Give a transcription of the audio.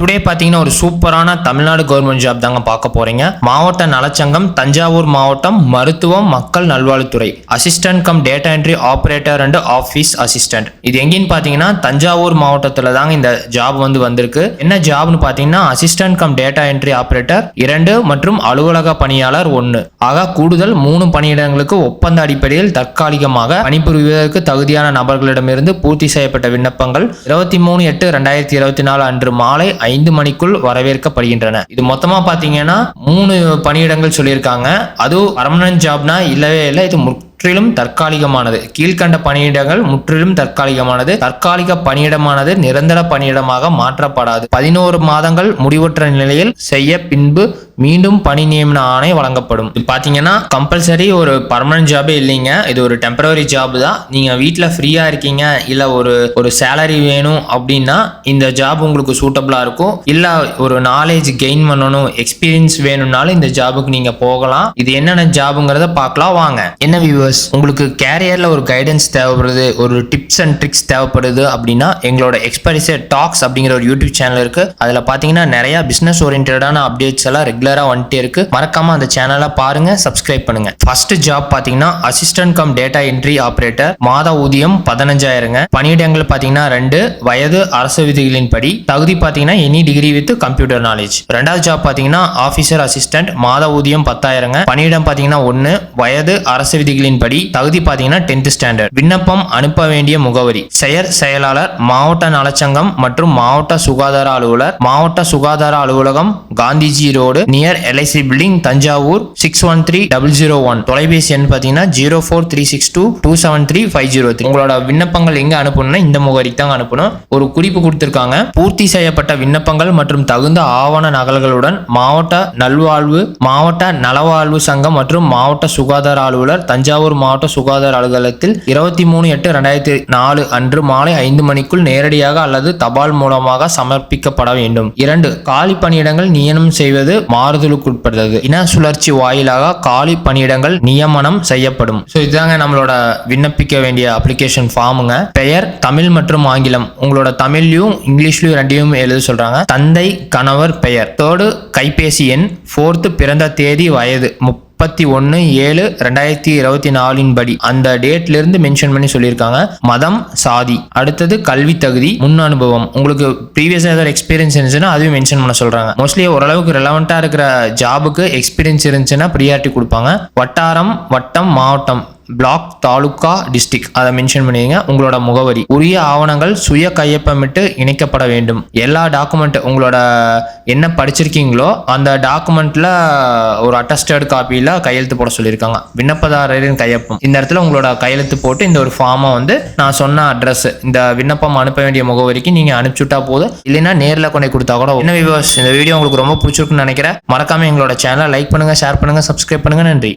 Today பார்த்தீங்கன்னா ஒரு சூப்பரான தமிழ்நாடு கவர்மெண்ட் ஜாப் தாங்க பார்க்க போறீங்க. மாவட்ட நலச்சங்கம், தஞ்சாவூர் மாவட்டம், மருத்துவம் மக்கள் நல்வாழ்வுத்துறை, assistant come data entry operator and office assistant. இது எங்கேன்னு பார்த்தீங்கன்னா தஞ்சாவூர் மாவட்டத்தில் தாங்க இந்த ஜாப் வந்திருக்கு. என்ன ஜாப்னு பார்த்தீங்கன்னா assistant come data entry operator 2 மற்றும் அலுவலக பணியாளர் 1 ஆக கூடுதல் 3 பணியிடங்களுக்கு ஒப்பந்த அடிப்படையில் தற்காலிகமாக பணிபுரிவதற்கு தகுதியான நபர்களிடமிருந்து பூர்த்தி செய்யப்பட்ட விண்ணப்பங்கள் 23/8/2024 அன்று மாலை 5 மணிக்குள் வரவேற்கப்படுகின்றன. இது மொத்தமா பாத்தீங்கன்னா 3 பணியிடங்கள் சொல்லியிருக்காங்க. அதுவும் பர்மனன்ட் ஜாப்னா இல்லவே இல்லை. இது முற்றிலும் தற்காலிகமானது. கீழ்கண்ட பணியிடங்கள் முற்றிலும் தற்காலிகமானது. தற்காலிக பணியிடமானது நிரந்தர பணியிடமாக மாற்றப்படாது. 11 மாதங்கள் முடிவுற்ற நிலையில் செய்ய பின்பு மீண்டும் பணி நியமன ஆணை வழங்கப்படும். இது பாத்தீங்கன்னா கம்பல்சரி ஒரு பர்மனன்ட் ஜாபே இல்லைங்க. இது ஒரு டெம்பரரி ஜாப் தான். நீங்க வீட்டுல ஃப்ரீயா இருக்கீங்க, இல்ல ஒரு சேலரி வேணும் அப்படின்னா இந்த ஜாப் உங்களுக்கு சூட்டபிளா இருக்கும். இல்ல ஒரு நாலேஜ் கெயின் பண்ணணும், எக்ஸ்பீரியன்ஸ் வேணும்னாலும் இந்த ஜாபுக்கு நீங்க போகலாம். இது என்னென்ன ஜாபுங்கிறத பார்க்கலாம் வாங்க. என்ன வியூவர்ஸ், உங்களுக்கு கேரியர்ல ஒரு கைடன்ஸ் தேவைப்படுது, ஒரு டிப்ஸ் அண்ட் ட்ரிக்ஸ் தேவைப்படுது அப்படின்னா எங்களோட எக்ஸ்பெரிசர் டாக்ஸ் அப்படிங்கிற ஒரு யூடியூப் சேனல் இருக்கு. அதுல பாத்தீங்கன்னா நிறைய பிசினஸ் ஓரியன்டான அப்டேட்ஸ் எல்லாம் ரெகுலரா வந்துட்டே இருக்கு. மறக்காம அந்த சேனலை பாருங்க, சப்ஸ்கிரைப் பண்ணுங்க. ஃபர்ஸ்ட் ஜாப் பாத்தீங்கன்னா assistant come data entry operator, மாத ஊதியம் 15,000. பணியிடங்கள் பாத்தீங்கன்னா 2, வயது அரசு விதிகளின் படி, தகுதி பாத்தீங்கன்னா any degree with computer knowledge. ரெண்டாவது ஜாப் பாத்தீங்கன்னா ஆபீசர் அசிஸ்டன்ட், மாத ஊதியம் 10,000. பணியிடம் பாத்தீங்கன்னா 1, வயது அரசு விதிகளின் படி, தகுதி பாத்தீங்கன்னா 10th ஸ்டாண்டர்ட். விண்ணப்பம் அனுப்ப வேண்டிய முகவரி: செயலாளர், மாவட்ட நலச்சங்கம் மற்றும் மாவட்ட சுகாதார அலுவலர், மாவட்ட சுகாதார அலுவலகம், Gandhiji road, near LIC building, Thanjavur 613001. தொலைபேசி எண் பாத்தீங்கன்னா 04362273 உங்களோட விண்ணப்பங்கள் எங்க அனுப்பணும்னா இந்த முகவரிக்கு தான் அனுப்பணும். ஒரு குறிப்பு கொடுத்திருக்காங்க. பூர்த்தி செய்யப்பட்ட விண்ணப்பங்கள் மற்றும் தகுந்த ஆவண நகல்களுடன் மாவட்ட நலவாழ்வு சங்கம் மற்றும் மாவட்ட சுகாதார அலுவலர், தஞ்சாவூர் மாவட்ட சுகாதார அலுவலகத்தில் 23/8/2024 அன்று மாலை 5 மணிக்குள் நேரடியாக அல்லது தபால் மூலமாக சமர்ப்பிக்கப்பட வேண்டும். 2. காலி பணியிடங்கள் நியமனம் செய்வது மாறுதலுக்குட்பட்டது. இன சுழற்சி வாயிலாக காலி பணியிடங்கள் நியமனம் செய்யப்படும். இதுதாங்க நம்மளோட விண்ணப்பிக்க வேண்டிய அப்ளிகேஷன் ஃபார்முங்க. பெயர் தமிழ் மற்றும் ஆங்கிலம். உங்களோட தமிழ்லயும் இங்கிலீஷ்லயும் 2யும் எழுத சொல்றாங்க. தந்தை, கணவர் பெயர். 3. கைபேசி எண். 4. பிறந்த தேதி, வயது 31/7/2024 படி அந்த டேட்ல இருந்து மென்ஷன் பண்ணி சொல்லியிருக்காங்க. மதம், சாதி. அடுத்தது கல்வி தகுதி, முன் அனுபவம். உங்களுக்கு ப்ரீவியஸா ஏதாவது எக்ஸ்பீரியன்ஸ் இருந்துச்சுன்னா அதையும் மென்ஷன் பண்ண சொல்றாங்க. மோஸ்ட்லி ஓரளவுக்கு ரெலவெண்டா இருக்கிற ஜாபுக்கு எக்ஸ்பீரியன்ஸ் இருந்துச்சுன்னா ப்ரியாரிட்டி கொடுப்பாங்க. வட்டாரம், வட்டம், மாவட்டம், பிளாக், தாலுகா, டிஸ்ட்ரிக்ட் அதை மென்ஷன் பண்ணிடுங்க. உங்களோட முகவரி. உரிய ஆவணங்கள் சுய கையொப்பமிட்டு இணைக்கப்பட வேண்டும். எல்லா டாக்குமெண்ட் உங்களோட என்ன படிச்சிருக்கீங்களோ அந்த டாக்குமெண்ட்ல ஒரு அட்டஸ்டட் காப்பியில கையெழுத்து போட சொல்லியிருக்காங்க. விண்ணப்பதாரரின் கையொப்பம். இந்த இடத்துல உங்களோட கையெழுத்து போட்டு இந்த ஒரு ஃபார்மை நான் சொன்ன அட்ரஸ், இந்த விண்ணப்பம் அனுப்ப வேண்டிய முகவரிக்கு நீங்க அனுப்பிச்சுட்டா போதும். இல்லைன்னா நேரில் கொண்டு கொடுத்தா கூட. என்ன வியூவர்ஸ், இந்த வீடியோ உங்களுக்கு ரொம்ப பிடிச்சிருக்குன்னு நினைக்கிறேன். மறக்காம எங்களோட சேனலை லைக் பண்ணுங்க, ஷேர் பண்ணுங்க, சப்ஸ்கிரைப் பண்ணுங்க. நன்றி.